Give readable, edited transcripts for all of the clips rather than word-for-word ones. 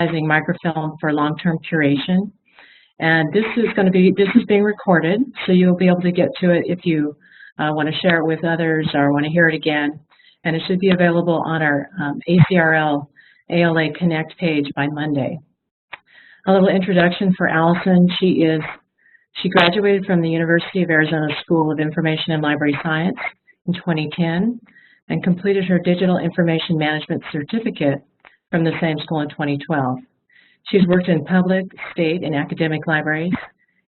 Digitizing Microfilm for Long-Term Curation. And this is being recorded, so you'll be able to get to it if you want to share it with others or want to hear it again. And it should be available on our ACRL ALA Connect page by Monday. A little introduction for Allison. She graduated from the University of Arizona School of Information and Library Science in 2010 and completed her Digital Information Management Certificate from the same school in 2012. She's worked in public, state, and academic libraries.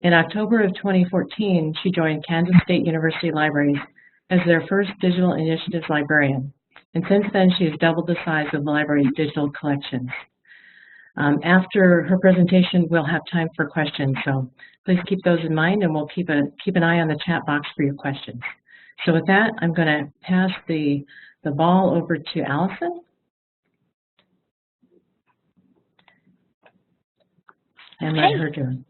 In October of 2014, she joined Kansas State University Libraries as their first digital initiatives librarian. And since then, she has doubled the size of the library's digital collections. After her presentation, we'll have time for questions, so please keep those in mind, and we'll keep an eye on the chat box for your questions. So with that, I'm going to pass the ball over to Allison. And let her do it.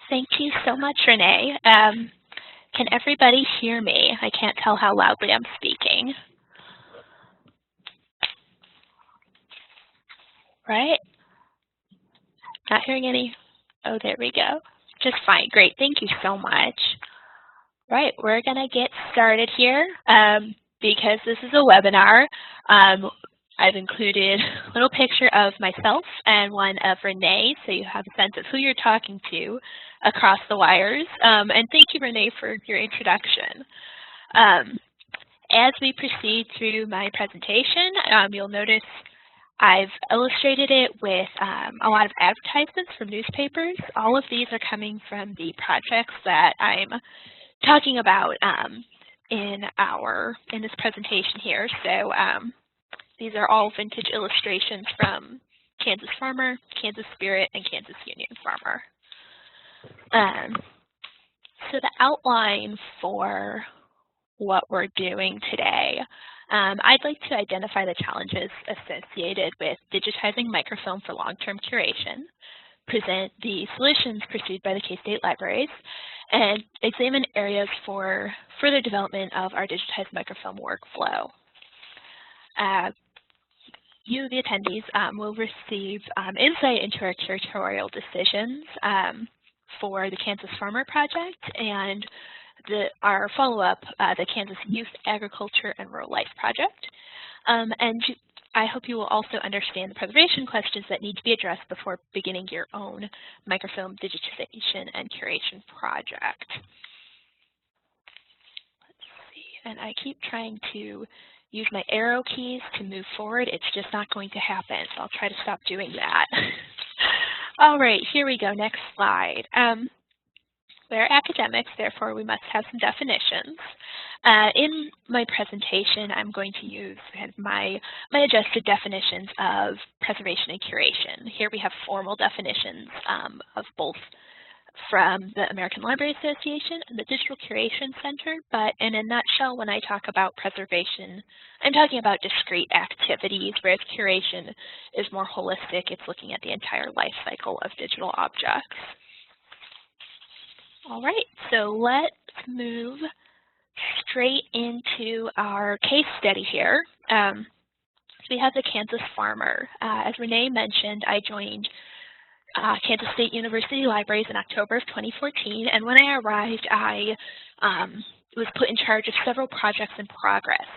Thank you so much, Renee. Can everybody hear me? I can't tell how loudly I'm speaking. Right? Not hearing any? Oh, there we go. Just fine. Great. Thank you so much. Right, we're going to get started here because this is a webinar. I've included a little picture of myself and one of Renee, so you have a sense of who you're talking to across the wires. And thank you, Renee, for your introduction. As we proceed through my presentation, you'll notice I've illustrated it with a lot of advertisements from newspapers. All of these are coming from the projects that I'm talking about in this presentation here. So these are all vintage illustrations from Kansas Farmer, Kansas Spirit, and Kansas Union Farmer. So the outline for what we're doing today, I'd like to identify the challenges associated with digitizing microfilm for long-term curation, present the solutions pursued by the K-State libraries, and examine areas for further development of our digitized microfilm workflow. You, the attendees, will receive insight into our curatorial decisions for the Kansas Farmer Project and our follow-up, the Kansas Youth Agriculture and Rural Life Project. And I hope you will also understand the preservation questions that need to be addressed before beginning your own microfilm digitization and curation project. Let's see, and I keep trying to use my arrow keys to move forward. It's just not going to happen, so I'll try to stop doing that. All right, here we go, next slide. We're academics, therefore we must have some definitions. In my presentation, I'm going to use kind of my adjusted definitions of preservation and curation. Here we have formal definitions of both from the American Library Association and the Digital Curation Center, but in a nutshell, when I talk about preservation, I'm talking about discrete activities, whereas curation is more holistic. It's looking at the entire life cycle of digital objects. All right, so let's move straight into our case study here. So we have the Kansas Farmer. As Renee mentioned, I joined Kansas State University Libraries in October of 2014, and when I arrived, I was put in charge of several projects in progress.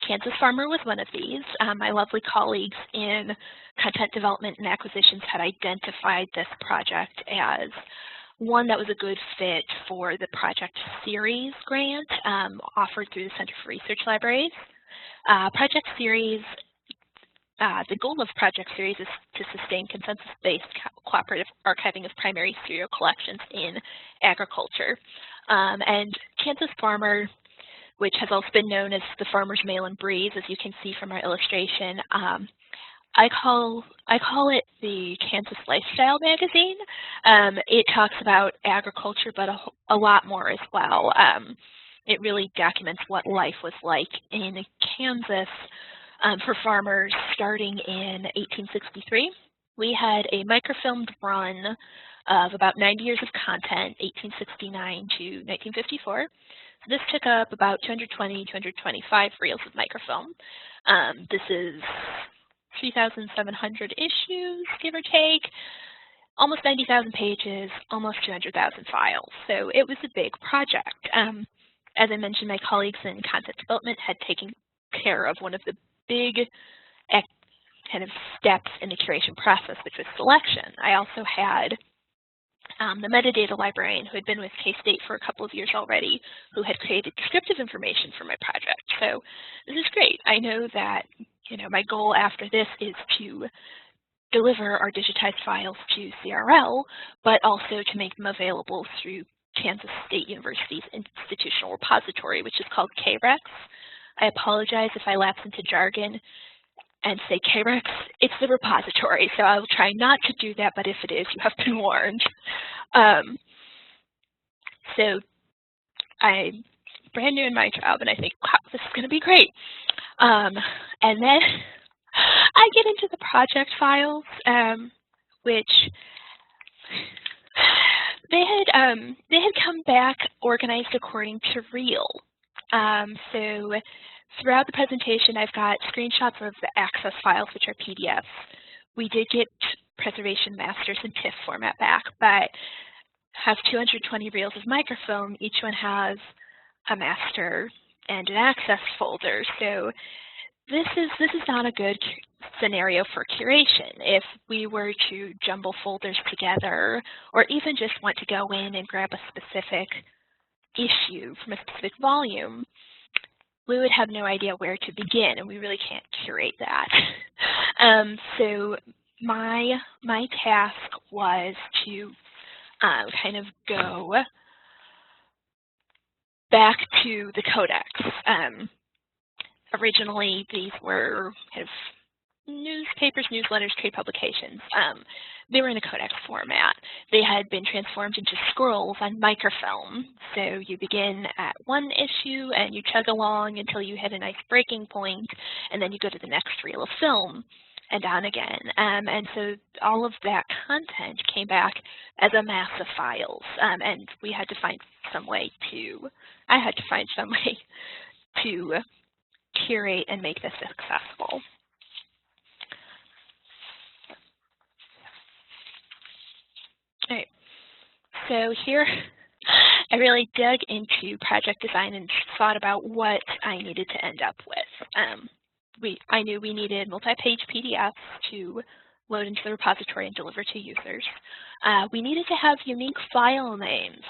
Kansas Farmer was one of these. My lovely colleagues in content development and acquisitions had identified this project as one that was a good fit for the Project Series grant offered through the Center for Research Libraries. Project Series, the goal of Project Series is to sustain consensus-based cooperative archiving of primary serial collections in agriculture. And Kansas Farmer, which has also been known as the Farmer's Mail and Breeze, as you can see from our illustration, I call it the Kansas Lifestyle Magazine. It talks about agriculture, but a lot more as well. It really documents what life was like in Kansas for farmers starting in 1863. We had a microfilmed run of about 90 years of content, 1869 to 1954. So this took up about 220, 225 reels of microfilm. This is 3,700 issues, give or take, almost 90,000 pages, almost 200,000 files. So it was a big project. As I mentioned, my colleagues in content development had taken care of one of the big kind of steps in the curation process, which was selection. I also had the metadata librarian who had been with K-State for a couple of years already, who had created descriptive information for my project. So this is great. I know that my goal after this is to deliver our digitized files to CRL, but also to make them available through Kansas State University's institutional repository, which is called KREX. I apologize if I lapse into jargon and say KREX. It's the repository, so I will try not to do that, but if it is, you have been warned. So I'm brand new in my job, and I think, wow, this is going to be great. And then I get into the project files, which they had come back organized according to real. So throughout the presentation, I've got screenshots of the access files, which are PDFs. We did get preservation masters in TIFF format back, but have 220 reels of microfilm. Each one has a master and an access folder. So this is not a good scenario for curation. If we were to jumble folders together, or even just want to go in and grab a specific issue from a specific volume, we would have no idea where to begin, and we really can't curate that. So my task was to kind of go back to the codex. Originally, these were kind of newspapers, newsletters, trade publications. They were in a codex format. They had been transformed into scrolls on microfilm. So you begin at one issue and you chug along until you hit a nice breaking point, and then you go to the next reel of film and on again. And so all of that content came back as a mass of files. And we had to find some way to, I had to find some way to curate and make this accessible. All right, so here I really dug into project design and thought about what I needed to end up with. I knew we needed multi-page PDFs to load into the repository and deliver to users. We needed to have unique file names.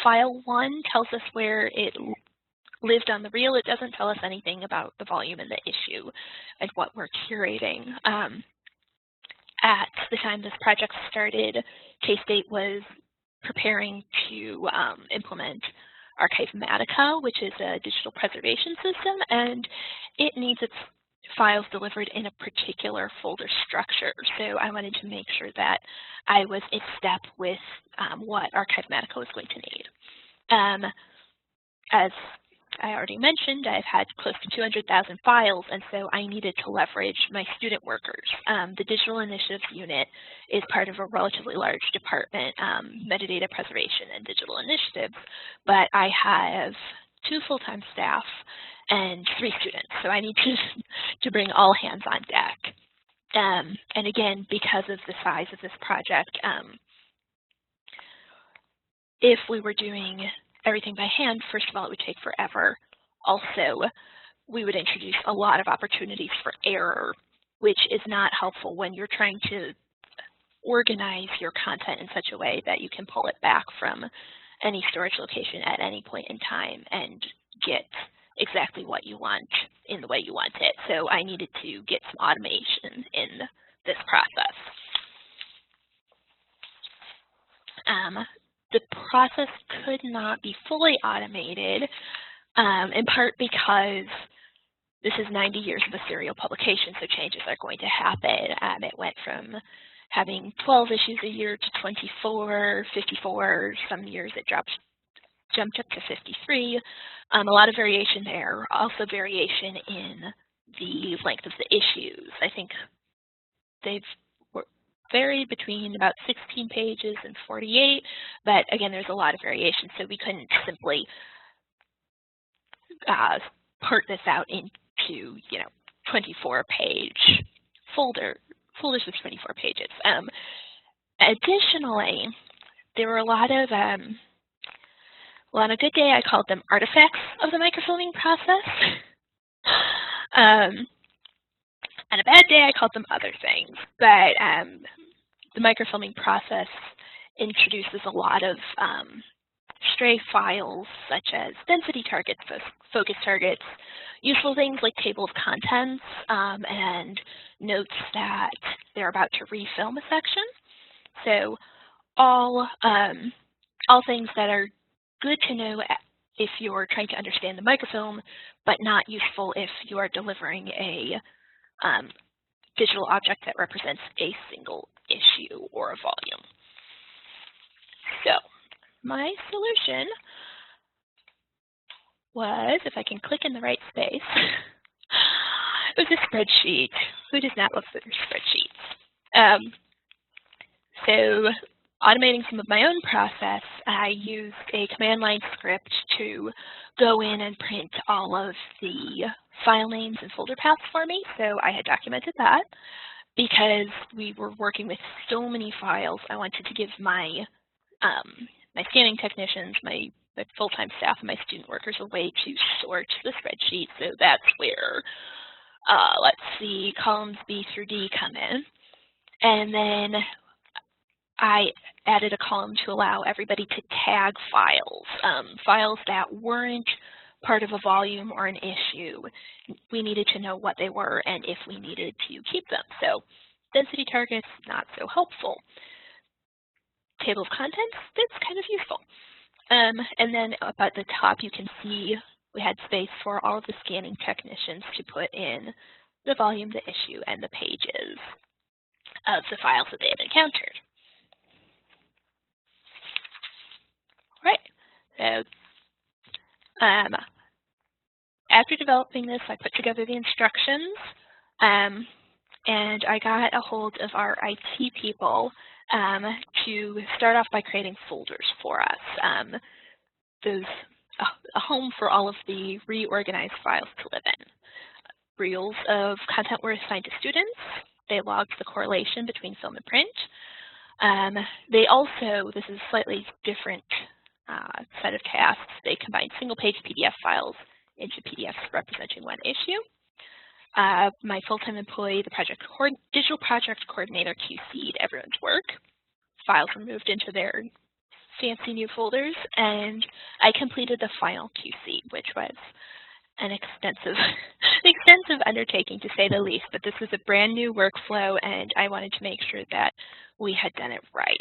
File 1 tells us where it lived on the reel. It doesn't tell us anything about the volume and the issue and what we're curating. At the time this project started, K-State was preparing to implement ArchiveMatica, which is a digital preservation system, and it needs its files delivered in a particular folder structure. So I wanted to make sure that I was in step with what ArchiveMatica was going to need. As I already mentioned, I've had close to 200,000 files, and so I needed to leverage my student workers. The Digital Initiatives Unit is part of a relatively large department, metadata preservation and digital initiatives, but I have 2 full-time staff and 3 students, so I need to bring all hands on deck. And again, because of the size of this project, if we were doing everything by hand, first of all, it would take forever. Also, we would introduce a lot of opportunities for error, which is not helpful when you're trying to organize your content in such a way that you can pull it back from any storage location at any point in time and get exactly what you want in the way you want it. So I needed to get some automation in this process. The process could not be fully automated, in part because this is 90 years of a serial publication, so changes are going to happen. It went from having 12 issues a year to 24, 54, some years it jumped up to 53. A lot of variation there, also variation in the length of the issues. I think they've varied between about 16 pages and 48, but again, there's a lot of variation, so we couldn't simply part this out into, 24-page folders with 24 pages. Additionally, there were a lot of, well, on a good day, I called them artifacts of the microfilming process. On a bad day, I called them other things. But the microfilming process introduces a lot of stray files, such as density targets, focus targets, useful things like table of contents, and notes that they're about to refilm a section. So all things that are good to know if you're trying to understand the microfilm, but not useful if you are delivering a digital object that represents a single issue or a volume. So my solution was, if I can click in the right space, it was a spreadsheet. Who does not love their spreadsheets? So automating some of my own process, I used a command line script to go in and print all of the file names and folder paths for me. So I had documented that. Because we were working with so many files, I wanted to give my my scanning technicians, my full-time staff, and my student workers a way to sort the spreadsheet. So that's where, let's see, columns B through D come in. And then I added a column to allow everybody to tag files, files that weren't part of a volume or an issue. We needed to know what they were and if we needed to keep them. So density targets, not so helpful. Table of contents, that's kind of useful. And then up at the top, you can see we had space for all of the scanning technicians to put in the volume, the issue, and the pages of the files that they have encountered. Right. So after developing this, I put together the instructions, and I got a hold of our IT people to start off by creating folders for us. A home for all of the reorganized files to live in. Reels of content were assigned to students. They logged the correlation between film and print. They also, this is a slightly different set of tasks, they combined single-page PDF files into PDFs representing one issue. My full-time employee, the digital project coordinator, QC'd everyone's work. Files were moved into their fancy new folders, and I completed the final QC, which was an extensive undertaking, to say the least. But this was a brand new workflow, and I wanted to make sure that we had done it right.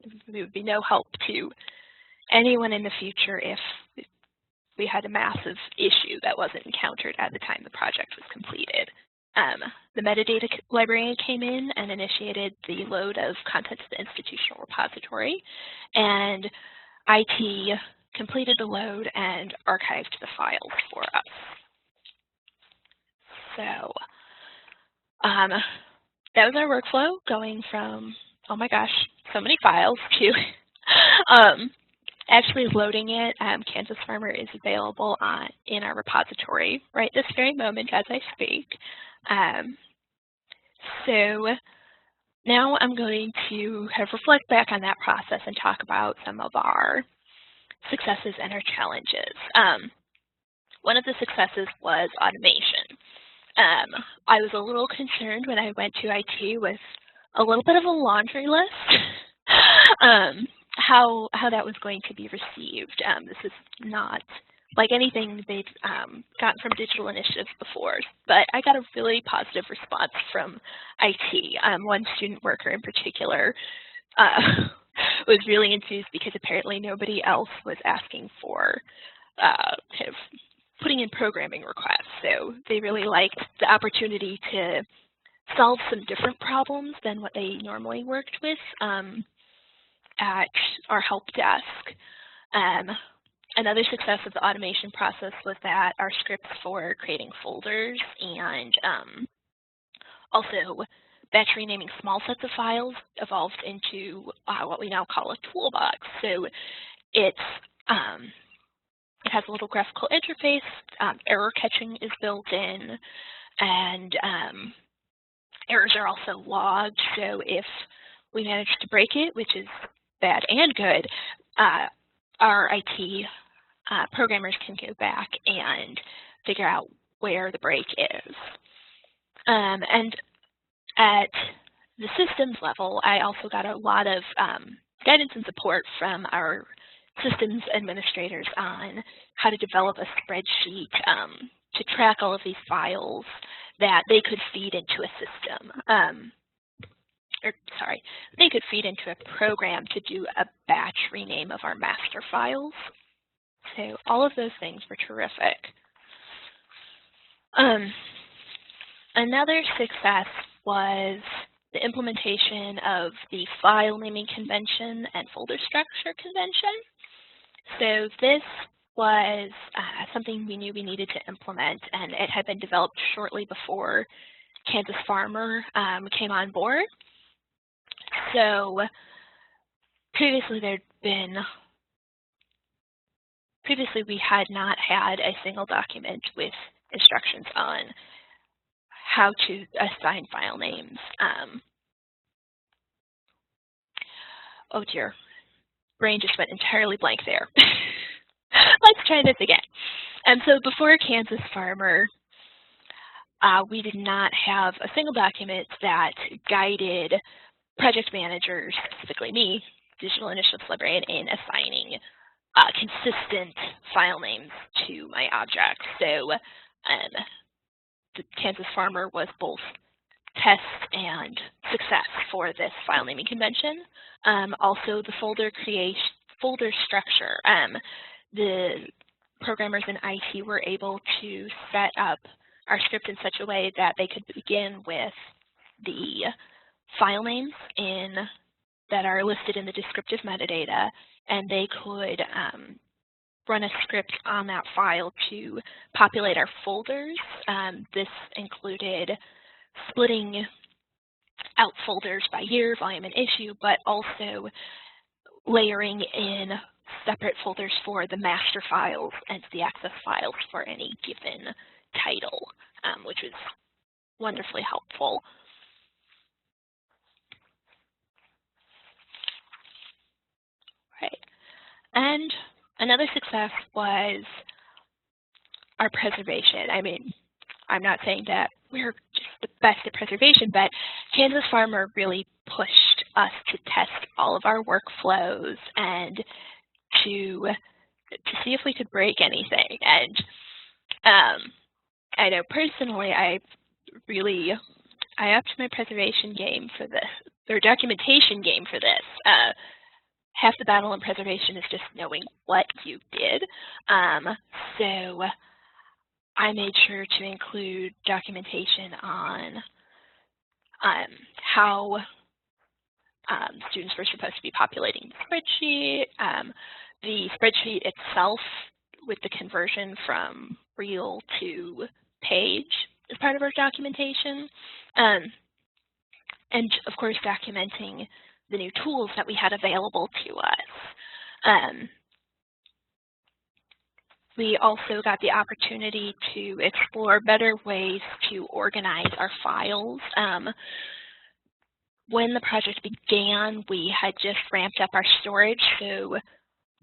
It would be no help to anyone in the future if we had a massive issue that wasn't encountered at the time the project was completed. The metadata librarian came in and initiated the load of content to the institutional repository, and IT completed the load and archived the files for us. So that was our workflow, going from, oh my gosh, so many files, to actually loading it. Kansas Farmer is available in our repository right this very moment as I speak. So now I'm going to kind of reflect back on that process and talk about some of our successes and our challenges. One of the successes was automation. I was a little concerned when I went to IT with a little bit of a laundry list, how that was going to be received. This is not like anything they've gotten from digital initiatives before, but I got a really positive response from IT. One student worker in particular was really enthused because apparently nobody else was asking for kind of putting in programming requests. So they really liked the opportunity to solve some different problems than what they normally worked with at our help desk. Another success of the automation process was that our scripts for creating folders and also batch renaming small sets of files evolved into what we now call a toolbox. So it has a little graphical interface, error catching is built in, and errors are also logged. So if we manage to break it, which is bad and good, our IT programmers can go back and figure out where the break is. And at the systems level, I also got a lot of guidance and support from our systems administrators on how to develop a spreadsheet to track all of these files that they could feed into a system. They could feed into a program to do a batch rename of our master files. So all of those things were terrific. Another success was the implementation of the file naming convention and folder structure convention. So this was something we knew we needed to implement, and it had been developed shortly before Kansas Farmer came on board. So previously we had not had a single document with instructions on how to assign file names. Oh dear, brain just went entirely blank there. Let's try this again. So before Kansas Farmer, we did not have a single document that guided project managers, specifically me, digital initiatives librarian, in assigning consistent file names to my objects. So the Kansas Farmer was both test and success for this file naming convention. Also, the folder structure. The programmers in IT were able to set up our script in such a way that they could begin with the file names that are listed in the descriptive metadata, and they could run a script on that file to populate our folders. This included splitting out folders by year, volume, and issue, but also layering in separate folders for the master files and the access files for any given title, which was wonderfully helpful. Right. And another success was our preservation. I mean, I'm not saying that we're just the best at preservation, but Kansas Farmer really pushed us to test all of our workflows and to see if we could break anything. And I know personally, I upped my preservation game for this, or documentation game for this. Half the battle in preservation is just knowing what you did. So I made sure to include documentation on how students were supposed to be populating the spreadsheet. The spreadsheet itself, with the conversion from reel to page, is part of our documentation. And of course, documenting the new tools that we had available to us. We also got the opportunity to explore better ways to organize our files. When the project began, we had just ramped up our storage, so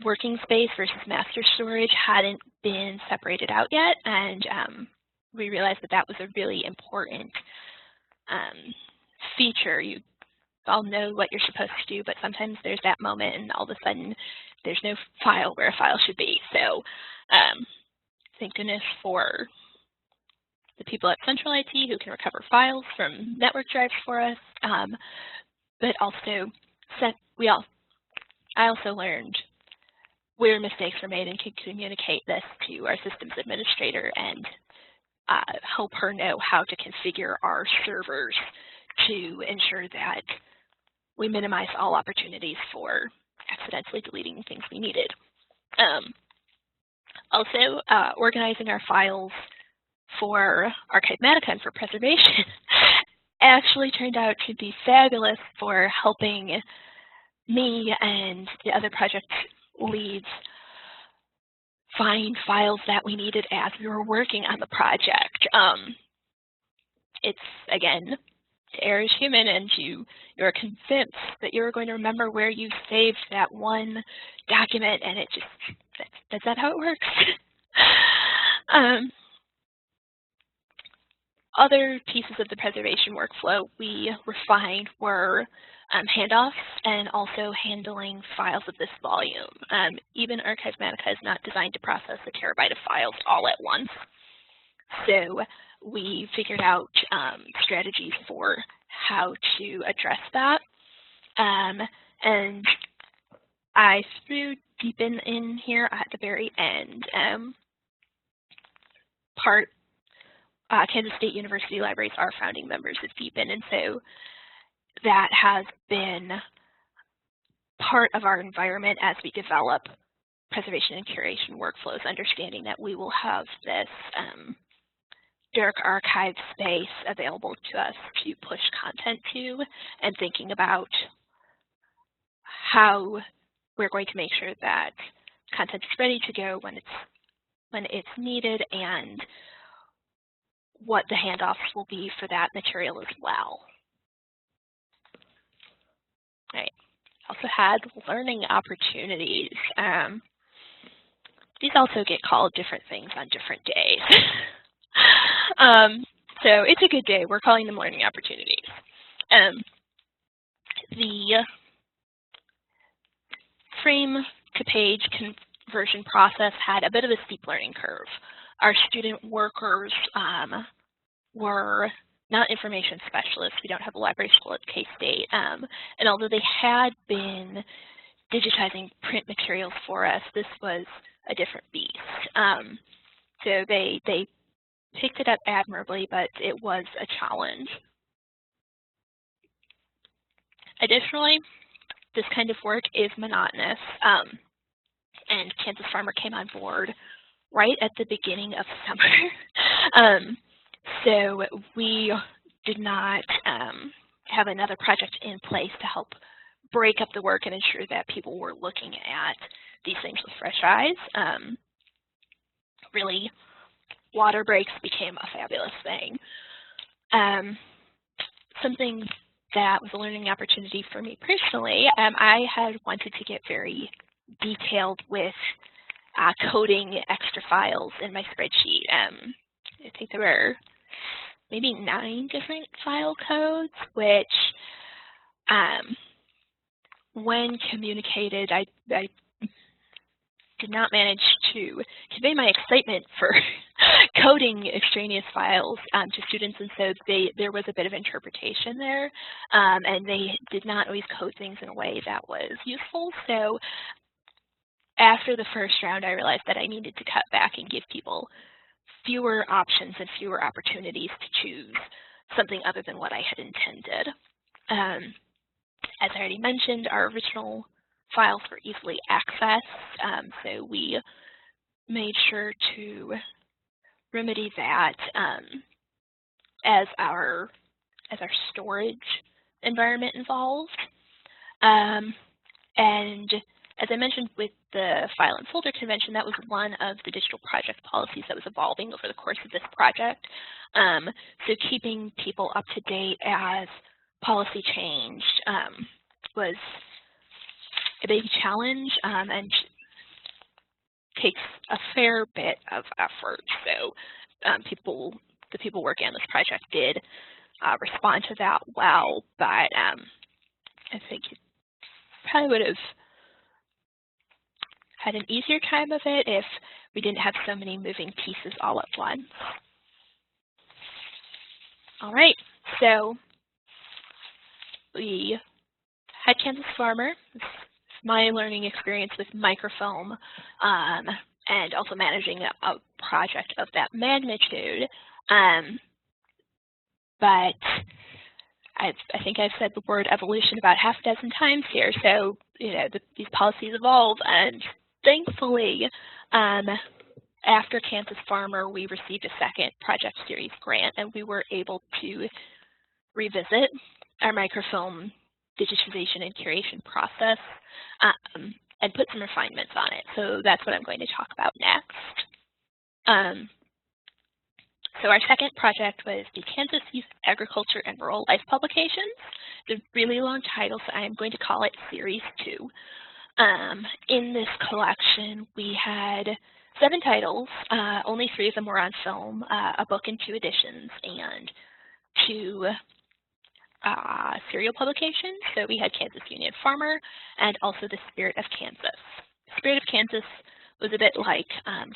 working space versus master storage hadn't been separated out yet, and we realized that that was a really important feature. You all know what you're supposed to do, but sometimes there's that moment and all of a sudden there's no file where a file should be. So thank goodness for the people at Central IT who can recover files from network drives for us, but also I also learned where mistakes were made and could communicate this to our systems administrator and help her know how to configure our servers to ensure that we minimize all opportunities for accidentally deleting things we needed. Also, organizing our files for ArchiveMatica and for preservation actually turned out to be fabulous for helping me and the other project leads find files that we needed as we were working on the project. it's, again, error is human, and you're convinced that you're going to remember where you saved that one document, and it just, that's not how it works. Other pieces of the preservation workflow we refined were handoffs and also handling files of this volume. Even ArchiveMatica is not designed to process a terabyte of files all at once. So we figured out strategies for how to address that. And I threw Deepin in here at the very end. Kansas State University libraries are founding members of Deepin, and so that has been part of our environment as we develop preservation and curation workflows, understanding that we will have this dark archive space available to us to push content to, and thinking about how we're going to make sure that content is ready to go when it's needed, and what the handoffs will be for that material as well. Right. Also had learning opportunities. These also get called different things on different days. So it's a good day. We're calling them learning opportunities. The frame to page conversion process had a bit of a steep learning curve. Our student workers were not information specialists. We don't have a library school at K-State. And although they had been digitizing print materials for us, this was a different beast. So they picked it up admirably, but it was a challenge. Additionally, this kind of work is monotonous, and Kansas Farmer came on board right at the beginning of summer. So we did not have another project in place to help break up the work and ensure that people were looking at these things with fresh eyes. Really, water breaks became a fabulous thing. Something that was a learning opportunity for me personally, I had wanted to get very detailed with coding extra files in my spreadsheet. I think there were maybe 9 different file codes, which when communicated, I did not manage to convey my excitement for coding extraneous files to students, and so there was a bit of interpretation there, and they did not always code things in a way that was useful. So after the first round, I realized that I needed to cut back and give people fewer options and fewer opportunities to choose something other than what I had intended. As I already mentioned, our original files were easily accessed, so we made sure to remedy that as our storage environment evolved. And as I mentioned with the file and folder convention, that was one of the digital project policies that was evolving over the course of this project. So keeping people up to date as policy changed was a big challenge and takes a fair bit of effort. So the people working on this project did respond to that well, but I think you probably would have had an easier time of it if we didn't have so many moving pieces all at once. All right, so we had Kansas Farmer. This is my learning experience with microfilm and also managing a project of that magnitude. But I think I've said the word evolution about half a dozen times here. So, you know, these policies evolve, and thankfully, after Kansas Farmer, we received a second project series grant, and we were able to revisit our microfilm digitization and curation process and put some refinements on it. So that's what I'm going to talk about next. So our second project was the Kansas Youth Agriculture and Rural Life Publications. It's a really long title, so I am going to call it Series 2. In this collection, we had 7 titles. Only 3 of them were on film, a book in 2 editions, and 2 serial publications. So we had Kansas Union Farmer and also The Spirit of Kansas. Spirit of Kansas was a bit like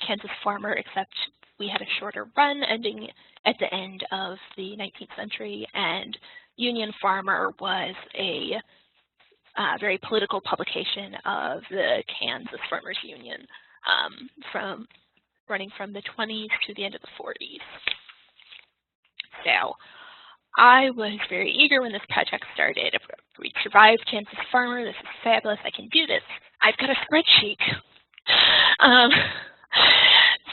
Kansas Farmer, except we had a shorter run ending at the end of the 19th century, and Union Farmer was a very political publication of the Kansas Farmers Union running from the 20s to the end of the 40s. So I was very eager when this project started. We survived Kansas Farmer. This is fabulous. I can do this. I've got a spreadsheet.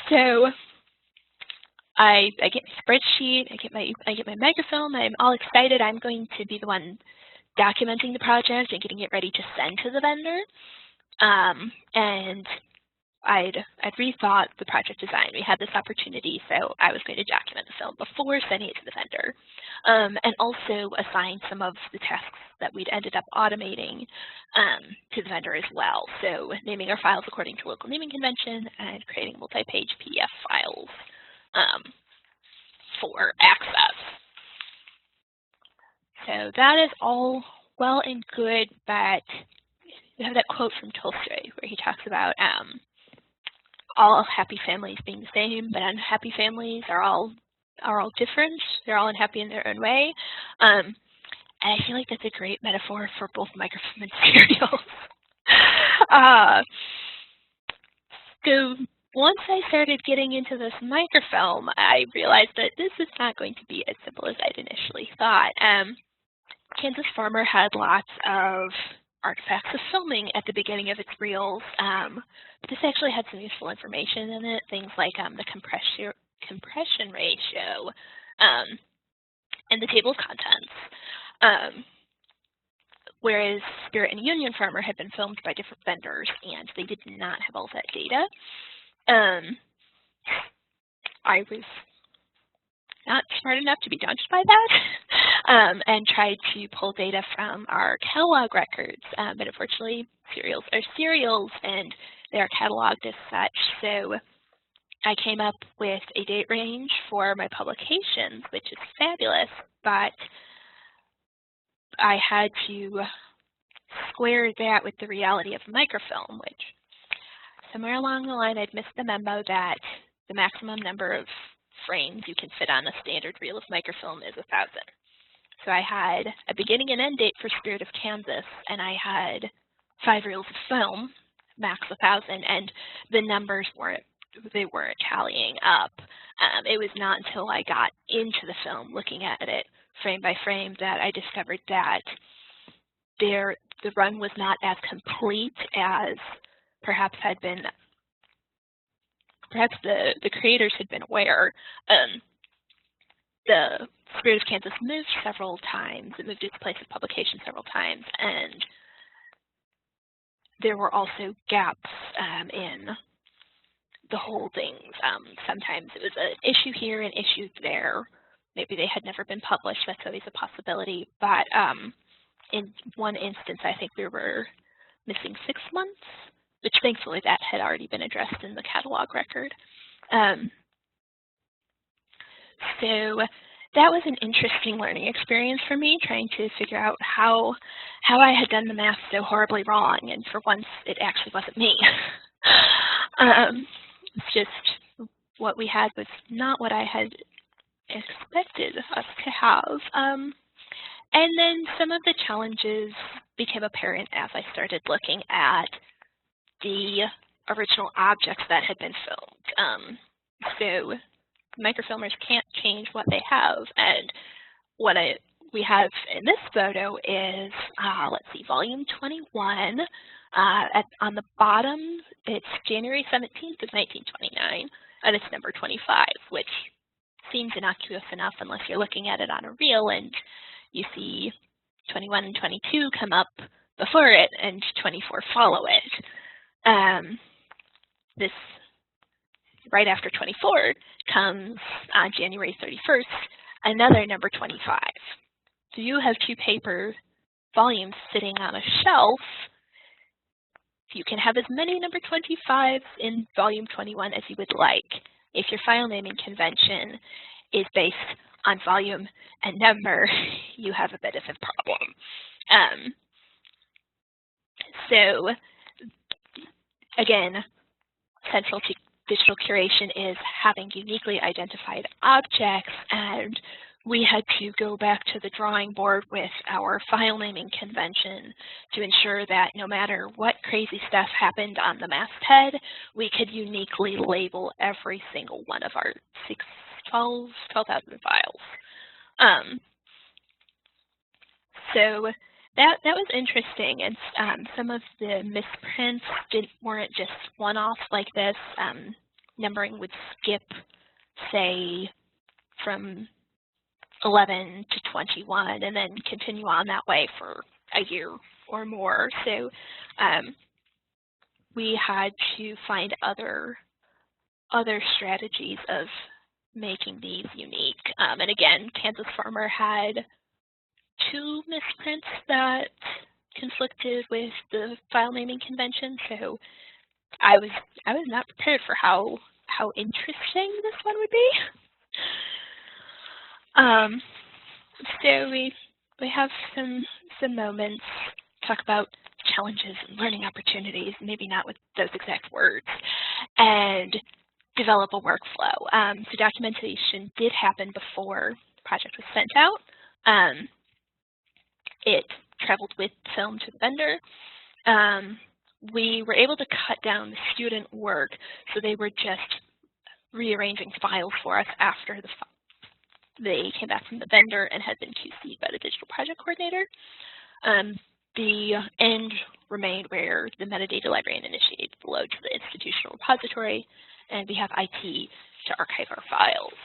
So I get my spreadsheet. I get my microfilm. I'm all excited. I'm going to be the one documenting the project and getting it ready to send to the vendor. And I'd rethought the project design. We had this opportunity, so I was going to document the film before sending it to the vendor, and also assign some of the tasks that we'd ended up automating to the vendor as well. So naming our files according to local naming convention and creating multi-page PDF files for access. So that is all well and good, but we have that quote from Tolstoy where he talks about all happy families being the same, but unhappy families are all different. They're all unhappy in their own way. And I feel like that's a great metaphor for both microfilm and serials. So once I started getting into this microfilm, I realized that this is not going to be as simple as I'd initially thought. Kansas Farmer had lots of artifacts of filming at the beginning of its reels, but this actually had some useful information in it, things like the compression ratio and the table of contents. Whereas Spirit and Union Farmer had been filmed by different vendors, and they did not have all that data. I was not smart enough to be daunted by that, and tried to pull data from our catalog records, but unfortunately serials are serials and they are cataloged as such. So I came up with a date range for my publications, which is fabulous, but I had to square that with the reality of microfilm, which somewhere along the line I'd missed the memo that the maximum number of frames you can fit on a standard reel of microfilm is 1,000. So I had a beginning and end date for Spirit of Kansas, and I had 5 reels of film, max 1,000, and the numbers weren't tallying up. It was not until I got into the film, looking at it frame by frame, that I discovered that the run was not as complete as perhaps the creators had been aware. The Spirit of Kansas moved several times. It moved its place of publication several times, and there were also gaps in the holdings. Sometimes it was an issue here, an issue there. Maybe they had never been published. That's always a possibility. But in one instance, I think we were missing 6 months, which thankfully that had already been addressed in the catalog record. So that was an interesting learning experience for me, trying to figure out how I had done the math so horribly wrong, and for once it actually wasn't me. It's just what we had was not what I had expected us to have. And then some of the challenges became apparent as I started looking at the original objects that had been filmed. So microfilmers can't change what they have, and what we have in this photo is, let's see, volume 21. On the bottom, it's January 17th of 1929, and it's number 25, which seems innocuous enough unless you're looking at it on a reel and you see 21 and 22 come up before it and 24 follow it. right after 24 comes on January 31st, another number 25. So you have two paper volumes sitting on a shelf. You can have as many number 25s in volume 21 as you would like. If your file naming convention is based on volume and number, you have a bit of a problem. So again, central to digital curation is having uniquely identified objects, and we had to go back to the drawing board with our file naming convention to ensure that no matter what crazy stuff happened on the masthead, we could uniquely label every single one of our 12,000 files. So that was interesting, and some of the misprints weren't just one-offs like this. Numbering would skip, say, from 11 to 21, and then continue on that way for a year or more. So we had to find other strategies of making these unique. And again, Kansas Farmer had two misprints that conflicted with the file naming convention, so I was not prepared for how interesting this one would be. So we have some moments, talk about challenges and learning opportunities, maybe not with those exact words, and develop a workflow. So documentation did happen before the project was sent out. It traveled with film to the vendor. We were able to cut down the student work, so they were just rearranging files for us after they came back from the vendor and had been QC'd by the digital project coordinator. The end remained where the metadata librarian initiated the load to the institutional repository, and we have IT to archive our files.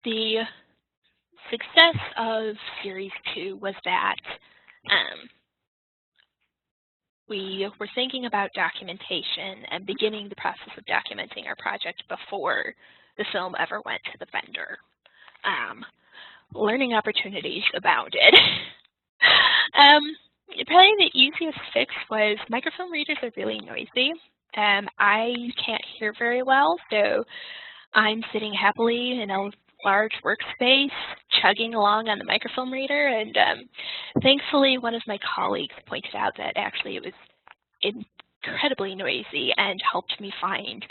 The success of Series 2 was that we were thinking about documentation and beginning the process of documenting our project before the film ever went to the vendor. Learning opportunities abounded. Probably the easiest fix was microfilm readers are really noisy. I can't hear very well, so I'm sitting happily in a large workspace, chugging along on the microfilm reader, and thankfully one of my colleagues pointed out that actually it was incredibly noisy and helped me find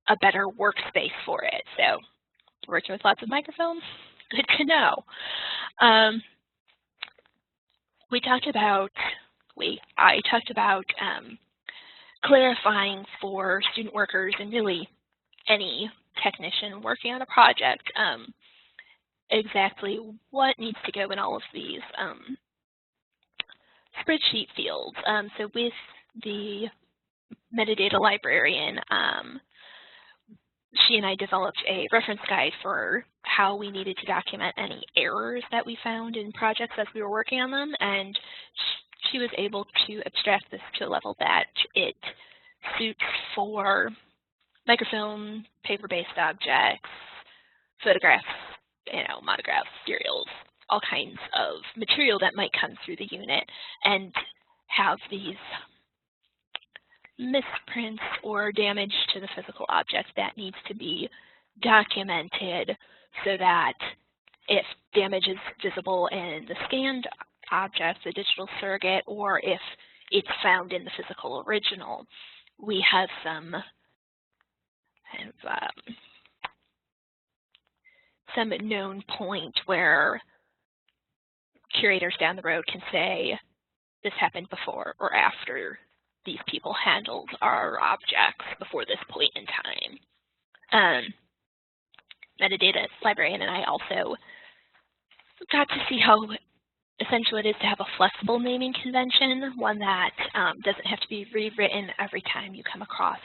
a better workspace for it. So working with lots of microfilm, good to know. I talked about clarifying for student workers and really any technician working on a project exactly what needs to go in all of these spreadsheet fields. So with the metadata librarian, she and I developed a reference guide for how we needed to document any errors that we found in projects as we were working on them, and she was able to abstract this to a level that it suits for microfilm, paper-based objects, photographs, monographs, serials, all kinds of material that might come through the unit and have these misprints or damage to the physical object that needs to be documented so that if damage is visible in the scanned object, the digital surrogate, or if it's found in the physical original, we have some known point where curators down the road can say this happened before or after these people handled our objects before this point in time. Metadata librarian and I also got to see how essential it is to have a flexible naming convention, one that doesn't have to be rewritten every time you come across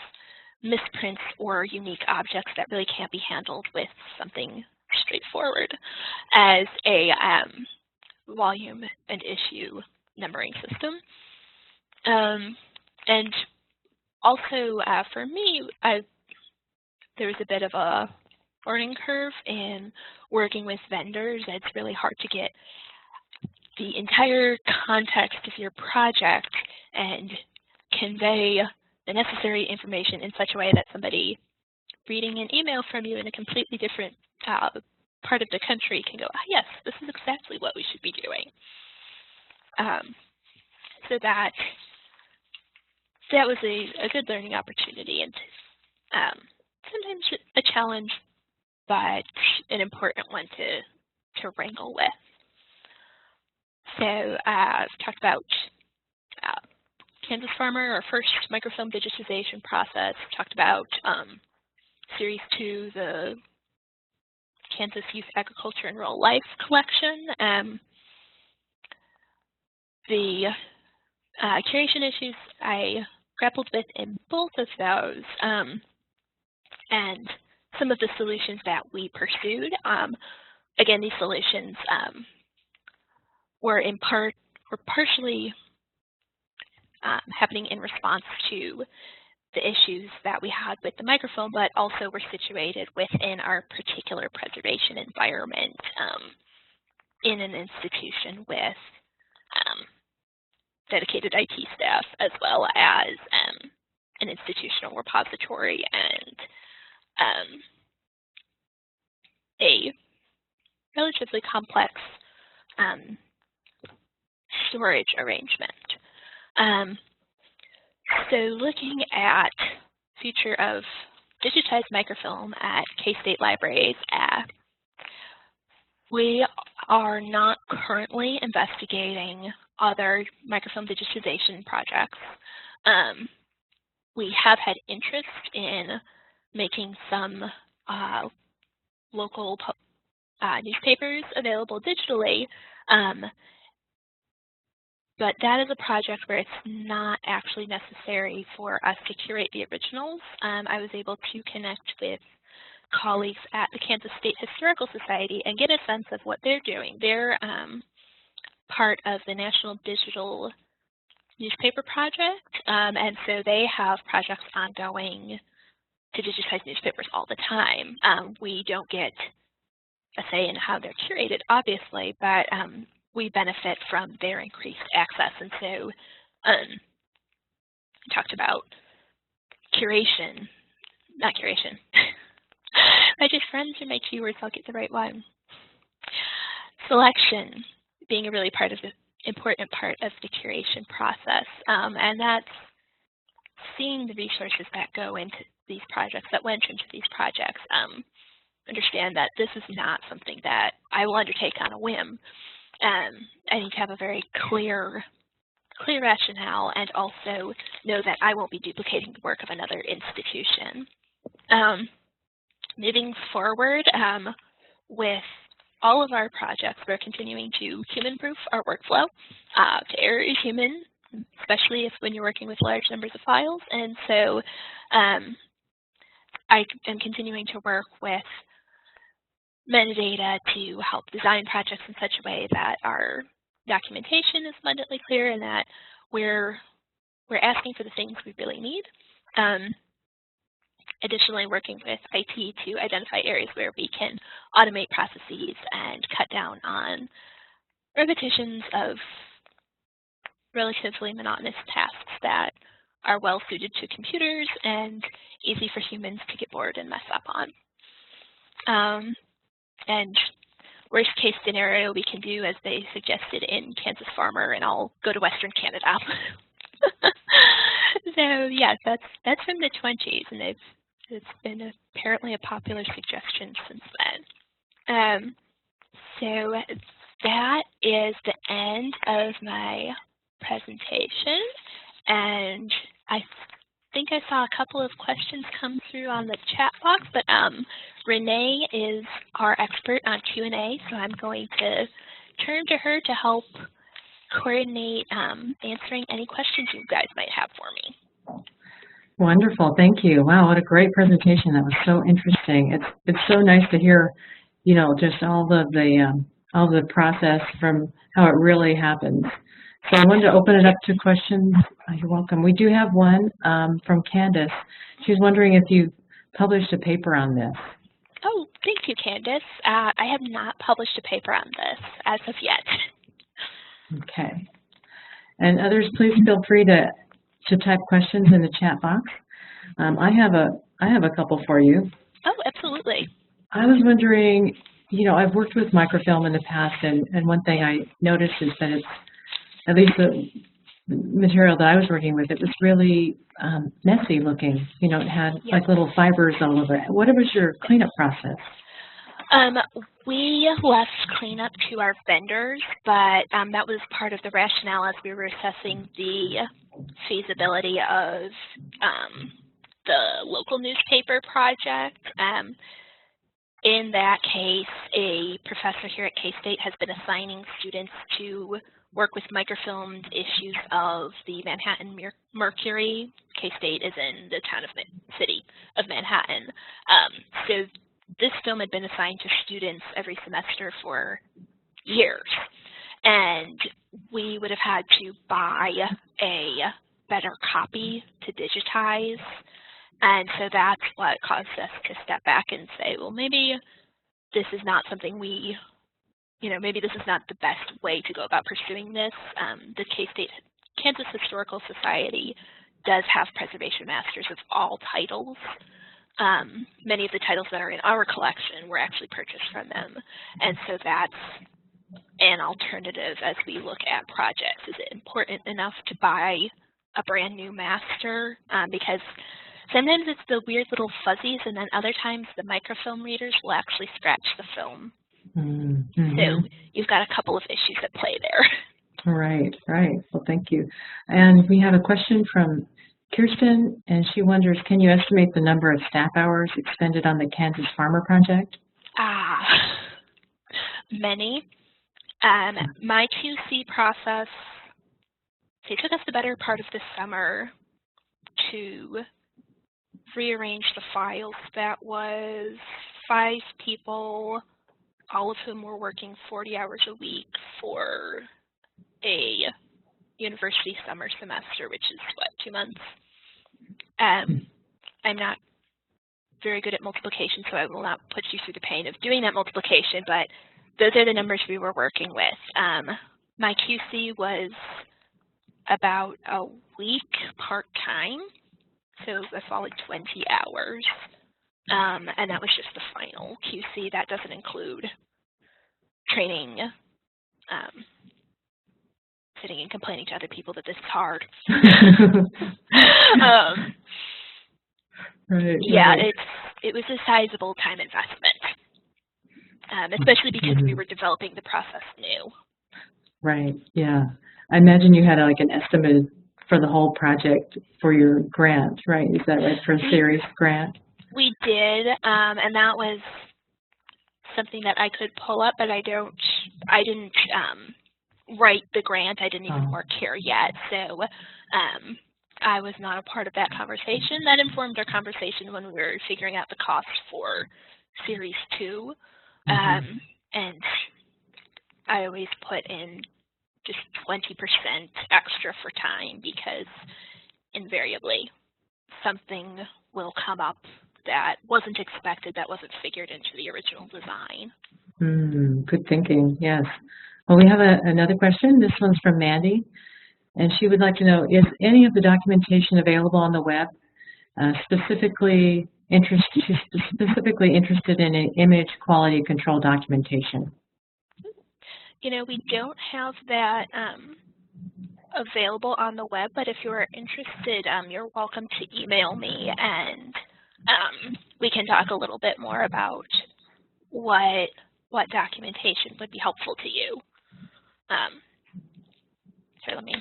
misprints or unique objects that really can't be handled with something straightforward. As a volume and issue numbering system. And also for me, there was a bit of a learning curve in working with vendors. It's really hard to get the entire context of your project and convey the necessary information in such a way that somebody reading an email from you in a completely different part of the country can go, yes, this is exactly what we should be doing. So that was a good learning opportunity, and sometimes a challenge, but an important one to wrangle with. So I've talked about Kansas Farmer, our first microfilm digitization process. Talked about Series 2, the Kansas Youth Agriculture and Rural Life collection. The curation issues I grappled with in both of those, and some of the solutions that we pursued. Again, these solutions were partially happening in response to the issues that we had with the microfilm, but also were situated within our particular preservation environment in an institution with dedicated IT staff, as well as an institutional repository and a relatively complex storage arrangement. So looking at future of digitized microfilm at K-State libraries, we are not currently investigating other microfilm digitization projects. We have had interest in making some local newspapers available digitally, but that is a project where it's not actually necessary for us to curate the originals. I was able to connect with colleagues at the Kansas State Historical Society and get a sense of what they're doing. They're part of the National Digital Newspaper Project, and so they have projects ongoing to digitize newspapers all the time. We don't get a say in how they're curated, obviously, but we benefit from their increased access. And so talked about curation, not curation. I just friends are my keywords, I'll get the right one. Selection being a really important part of the curation process. And that's seeing the resources that go into these projects, that went into these projects. Understand that this is not something that I will undertake on a whim. I need to have a very clear rationale, and also know that I won't be duplicating the work of another institution. Moving forward with all of our projects, we're continuing to human-proof our workflow. To err is human, especially when you're working with large numbers of files. And so I am continuing to work with metadata to help design projects in such a way that our documentation is abundantly clear and that we're asking for the things we really need. Additionally, working with IT to identify areas where we can automate processes and cut down on repetitions of relatively monotonous tasks that are well suited to computers and easy for humans to get bored and mess up on. And worst case scenario we can do, as they suggested in Kansas Farmer, and I'll go to Western Canada. So yeah, that's from the 20s, and it's been apparently a popular suggestion since then. So that is the end of my presentation, and I think I saw a couple of questions come through on the chat box, but Renee is our expert on Q&A, so I'm going to turn to her to help coordinate answering any questions you guys might have for me. Wonderful, thank you. Wow, what a great presentation. That was so interesting. It's so nice to hear, you know, just all of the all the process from how it really happens. So I wanted to open it up to questions. You're welcome. We do have one from Candace. She's wondering if you've published a paper on this. Oh, thank you, Candace. I have not published a paper on this as of yet. Okay. And others, please feel free to type questions in the chat box. I have a couple for you. Oh, absolutely. I was wondering, I've worked with microfilm in the past, and one thing I noticed is that it's, at least the material that I was working with, it was really messy looking. It had like little fibers all over it. What was your cleanup process? We left cleanup to our vendors, but that was part of the rationale as we were assessing the feasibility of the local newspaper project. In that case, a professor here at K-State has been assigning students to work with microfilmed issues of the Manhattan Mercury. K-State is in the city of Manhattan. So this film had been assigned to students every semester for years, and we would have had to buy a better copy to digitize, and so that's what caused us to step back and say, well, maybe this is not something maybe this is not the best way to go about pursuing this. The K-State Kansas Historical Society does have preservation masters of all titles. Many of the titles that are in our collection were actually purchased from them, and so that's an alternative as we look at projects. Is it important enough to buy a brand new master? Because sometimes it's the weird little fuzzies, and then other times the microfilm readers will actually scratch the film. Mm-hmm. So you've got a couple of issues at play there. Right. Well, thank you. And we have a question from Kirsten, and she wonders, can you estimate the number of staff hours expended on the Kansas Farmer Project? Many. My QC process, it took us the better part of the summer to rearrange the files. That was 5 people, all of whom were working 40 hours a week for a university summer semester, which is, 2 months? I'm not very good at multiplication, so I will not put you through the pain of doing that multiplication, but those are the numbers we were working with. My QC was about a week part-time, so a solid 20 hours, and that was just the final QC. That doesn't include training, sitting and complaining to other people that this is hard. It was a sizable time investment, especially because we were developing the process new. Right, yeah. I imagine you had like an estimate for the whole project for your grant, right? Is that right, for a series grant? We did, and that was something that I could pull up, but I didn't write the grant. I didn't even work here yet, so I was not a part of that conversation. That informed our conversation when we were figuring out the cost for Series 2, and I always put in just 20% extra for time, because invariably something will come up that wasn't expected, that wasn't figured into the original design. Good thinking, yes. Well, we have another question. This one's from Mandy, and she would like to know, is any of the documentation available on the web? Specifically interested in an image quality control documentation. We don't have that available on the web, but if you're interested, you're welcome to email me, and we can talk a little bit more about what documentation would be helpful to you. So let me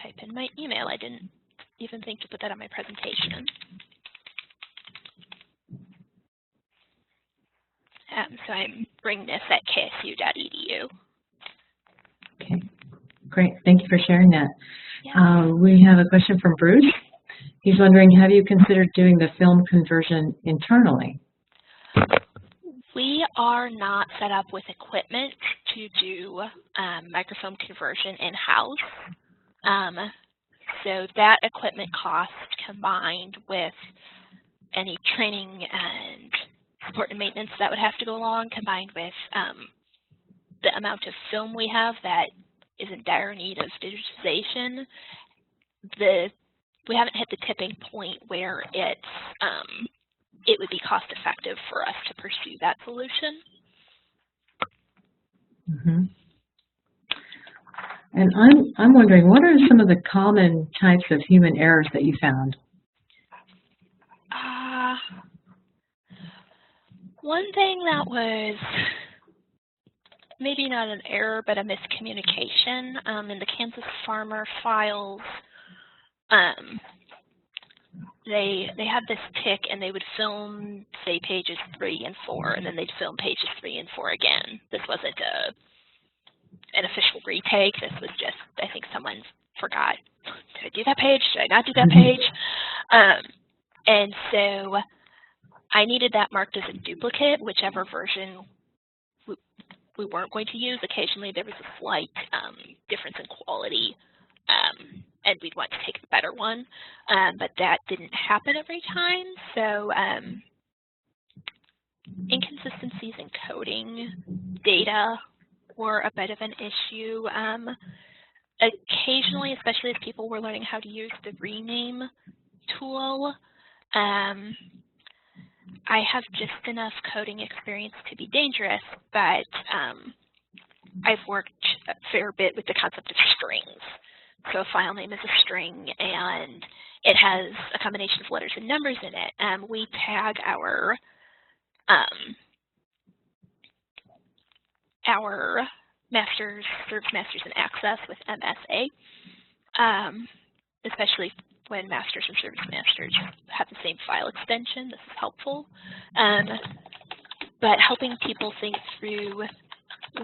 type in my email. I didn't even think to put that on my presentation. So I'm bringing this at ksu.edu. Okay, great. Thank you for sharing that. Yeah. We have a question from Bruce. He's wondering, have you considered doing the film conversion internally? We are not set up with equipment to do microfilm conversion in-house. So that equipment cost combined with any training and support and maintenance that would have to go along, combined with the amount of film we have that is in dire need of digitization, we haven't hit the tipping point where it would be cost effective for us to pursue that solution. Mm-hmm. And I'm wondering, what are some of the common types of human errors that you found? One thing that was maybe not an error, but a miscommunication in the Kansas Farmer files. They had this tick, and they would film, say, pages 3 and 4, and then they'd film pages 3 and 4 again. This wasn't an official retake. This was just, I think someone forgot, did I do that page? Did I not do that page? And so I needed that marked as a duplicate, whichever version we weren't going to use. Occasionally there was a slight difference in quality, and we'd want to take the better one, but that didn't happen every time. So inconsistencies in coding data were a bit of an issue. Occasionally, especially as people were learning how to use the rename tool, I have just enough coding experience to be dangerous, but I've worked a fair bit with the concept of strings. So a file name is a string, and it has a combination of letters and numbers in it. We tag our masters, service masters, and access with MSA, especially when masters and service masters have the same file extension. This is helpful. But helping people think through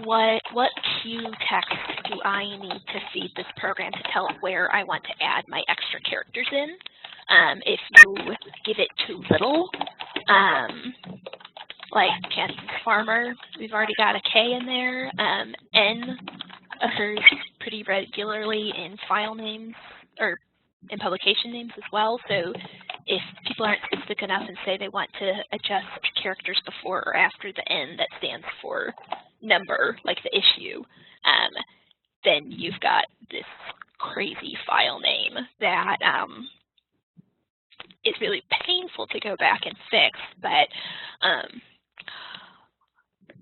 what queue text do I need to feed this program to tell it where I want to add my extra characters in. If you give it too little, like Kansas Farmer, we've already got a K in there. N occurs pretty regularly in file names, or in publication names as well. So if people aren't specific enough and say they want to adjust characters before or after the N that stands for number, like the issue, then you've got this crazy file name that is really painful to go back and fix, but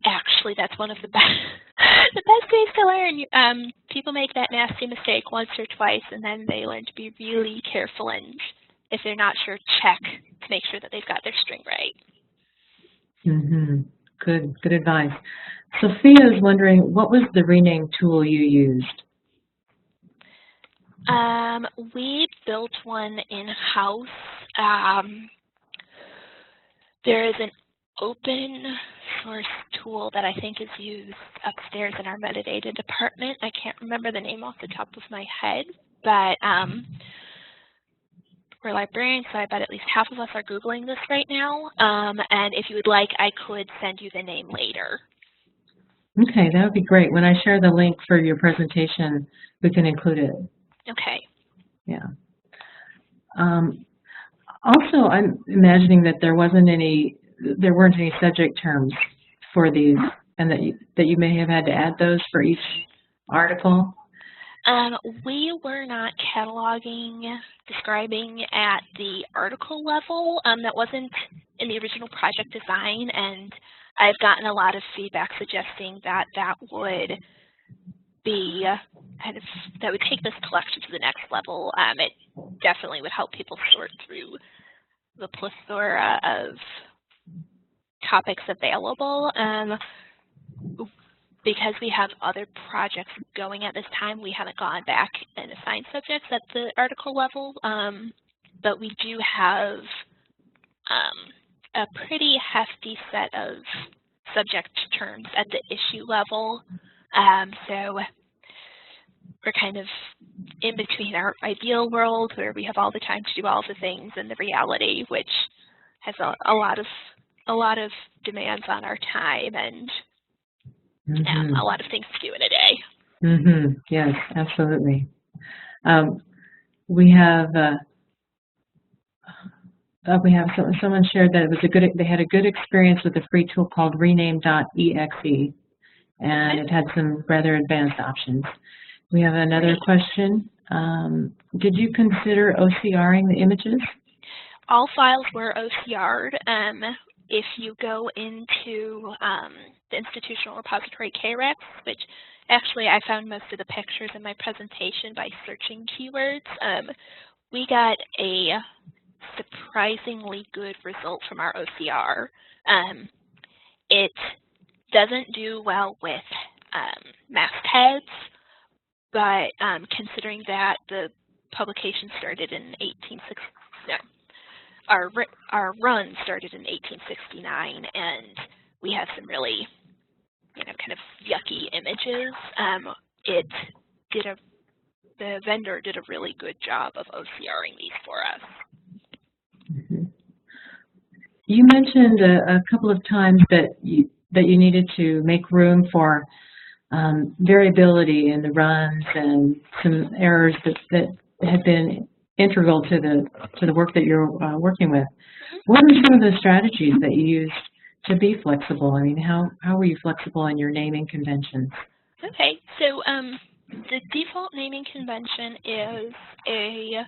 actually that's one of the best ways to learn. People make that nasty mistake once or twice, and then they learn to be really careful, and if they're not sure, check to make sure that they've got their string right. Mm-hmm. Good advice. Sophia is wondering, what was the rename tool you used? We built one in-house. There is an open source tool that I think is used upstairs in our metadata department. I can't remember the name off the top of my head, but we're librarians, so I bet at least half of us are Googling this right now. And if you would like, I could send you the name later. Okay, that would be great. When I share the link for your presentation, we can include it. Okay. Yeah. Also, I'm imagining that there weren't any subject terms for these, and that you may have had to add those for each article. We were not cataloging, describing at the article level. That wasn't in the original project design, and I've gotten a lot of feedback suggesting that that would be that would take this collection to the next level. It definitely would help people sort through the plethora of topics available. Because we have other projects going at this time, we haven't gone back and assigned subjects at the article level, but we do have a pretty hefty set of subject terms at the issue level. So we're kind of in between our ideal world where we have all the time to do all the things and the reality, which has a lot of a lot of demands on our time and a lot of things to do in a day. Yes, absolutely. We have someone shared that it was they had a good experience with a free tool called rename.exe, and it had some rather advanced options. We have another question. Did you consider OCRing the images? All files were OCR'd. If you go into the institutional repository KREX, which actually I found most of the pictures in my presentation by searching keywords, we got a surprisingly good result from our OCR. It doesn't do well with mastheads, but considering that the publication started in 1860, no, our run started in 1869, and we have some really, kind of yucky images. The vendor did a really good job of OCRing these for us. You mentioned a couple of times that you needed to make room for variability in the runs and some errors that had been integral to the work that you're working with. What are some of the strategies that you used to be flexible? I mean, how were you flexible in your naming conventions? Okay, so the default naming convention is a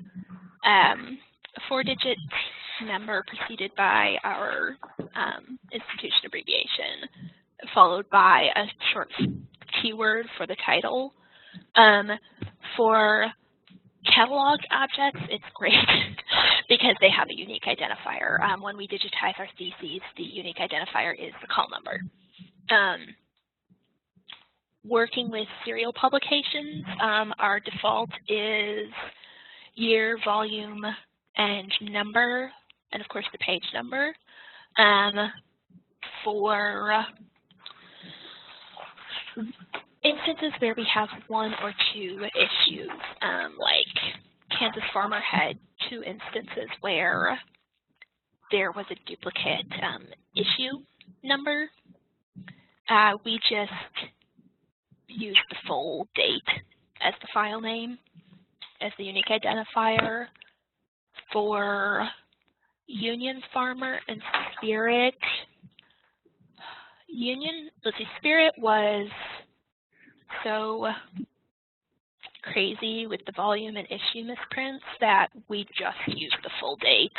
4-digit number preceded by our institution abbreviation, followed by a short keyword for the title. For catalog objects, it's great because they have a unique identifier. When we digitize our theses, the unique identifier is the call number. Working with serial publications, our default is year, volume, and number, and of course the page number. For instances where we have 1 or 2 issues, like Kansas Farmer had 2 instances where there was a duplicate issue number, we just used the full date as the file name, as the unique identifier. For Union Farmer and Spirit, Spirit was so crazy with the volume and issue misprints that we just used the full date.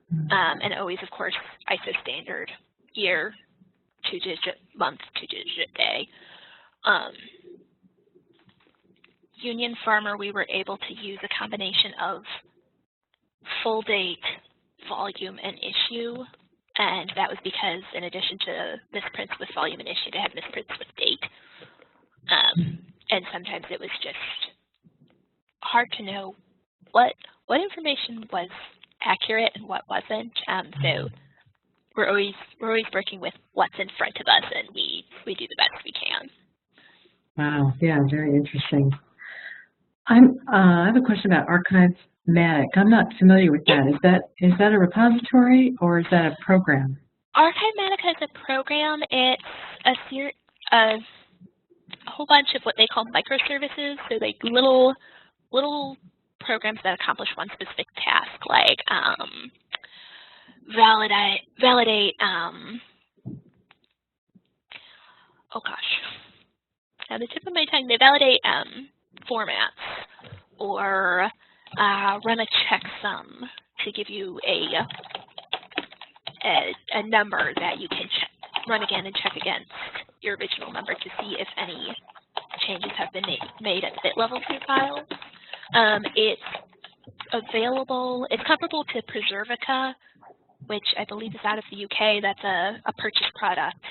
And always, of course, ISO standard, year, 2-digit, month, 2-digit day. Union Farmer, we were able to use a combination of full date, volume, and issue. And that was because, in addition to misprints with volume and issue, they had misprints with date. And sometimes it was just hard to know what information was accurate and what wasn't. So we're always working with what's in front of us, and we do the best we can. Wow, yeah, very interesting. I have a question about ArchiveMatica. I'm not familiar with that. Is that a repository or is that a program? ArchiveMatica is a program. It's a whole bunch of what they call microservices. So like little programs that accomplish one specific task, like validate. Oh gosh, at the tip of my tongue, they validate formats, or run a checksum to give you a number that you can run again and check against your original number to see if any changes have been made at the bit level to your file. It's available. It's comparable to Preservica, which I believe is out of the UK. That's a purchase product.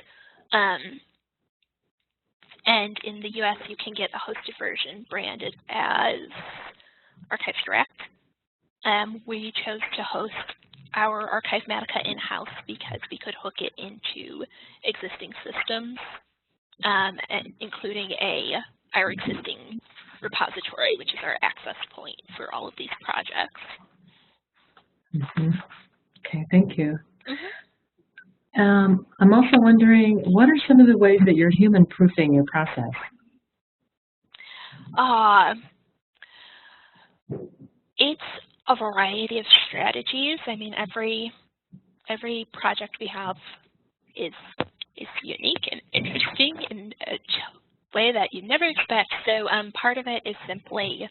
And in the US, you can get a hosted version branded as Archives Direct. We chose to host our ArchiveMatica in-house because we could hook it into existing systems, including our existing repository, which is our access point for all of these projects. Okay, thank you. I'm also wondering, what are some of the ways that you're human-proofing your process? It's a variety of strategies. I mean, every project we have is unique and interesting in a way that you never expect. So part of it is simply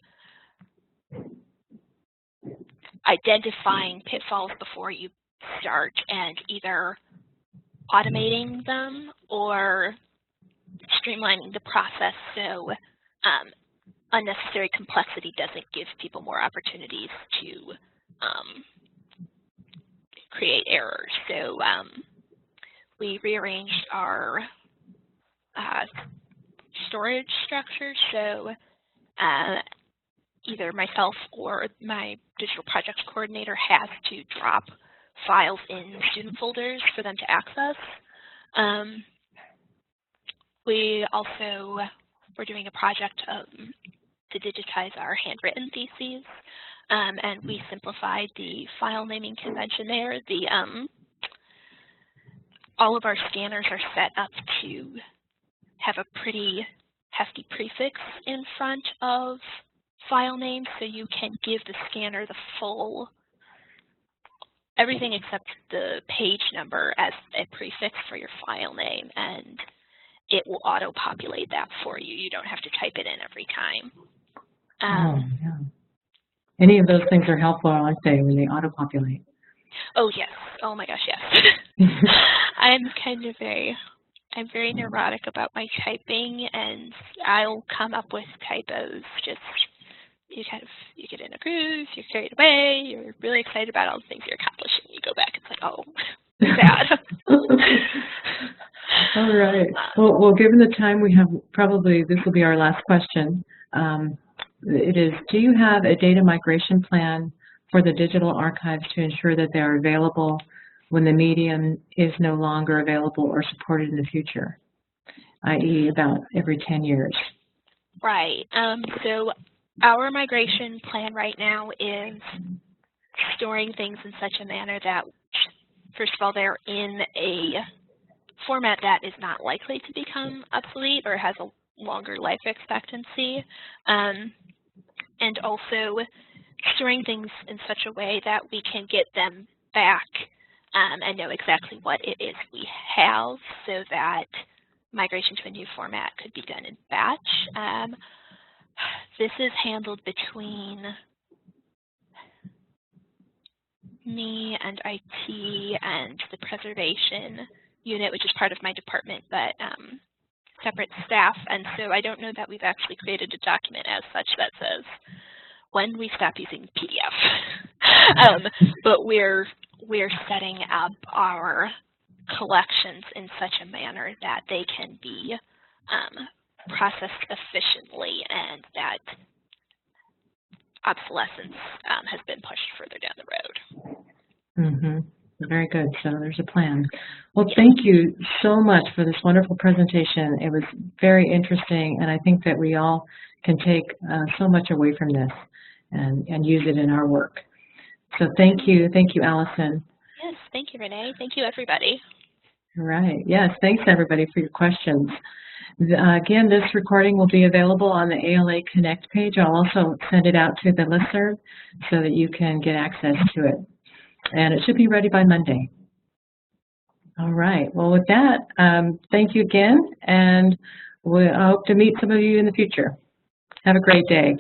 identifying pitfalls before you start and either automating them or streamlining the process so unnecessary complexity doesn't give people more opportunities to create errors. So we rearranged our storage structure. So either myself or my digital projects coordinator has to drop files in student folders for them to access. We also were doing a project to digitize our handwritten theses, and we simplified the file naming convention there. All of our scanners are set up to have a pretty hefty prefix in front of file names, so you can give the scanner the full, everything except the page number as a prefix for your file name, and it will auto-populate that for you. You don't have to type it in every time. Yeah. Any of those things are helpful, aren't they, when they auto-populate? Oh, yes. Oh, my gosh, yes. I'm very neurotic about my typing, and I'll come up with typos. Just, you get in a groove, you're carried away, you're really excited about all the things you're accomplishing. You go back, it's like, oh, bad. All right. Well, given the time we have, probably this will be our last question. It is, do you have a data migration plan for the digital archives to ensure that they are available when the medium is no longer available or supported in the future, i.e. about every 10 years? Right. So our migration plan right now is storing things in such a manner that, first of all, they're in a format that is not likely to become obsolete or has a longer life expectancy, and also storing things in such a way that we can get them back and know exactly what it is we have, so that migration to a new format could be done in batch. This is handled between me and IT and the preservation unit, which is part of my department, but separate staff. And so I don't know that we've actually created a document as such that says when we stop using PDF. But we're setting up our collections in such a manner that they can be processed efficiently and that obsolescence has been pushed further down the road. Mm-hmm. Very good. So there's a plan. Well, thank you so much for this wonderful presentation. It was very interesting, and I think that we all can take so much away from this and use it in our work. So thank you, Allison. Yes, thank you, Renee. Thank you, everybody. All right. Yes, thanks everybody for your questions. Again, this recording will be available on the ALA Connect page. I'll also send it out to the listserv so that you can get access to it. And it should be ready by Monday. All right. Well, with that, thank you again, and I hope to meet some of you in the future. Have a great day.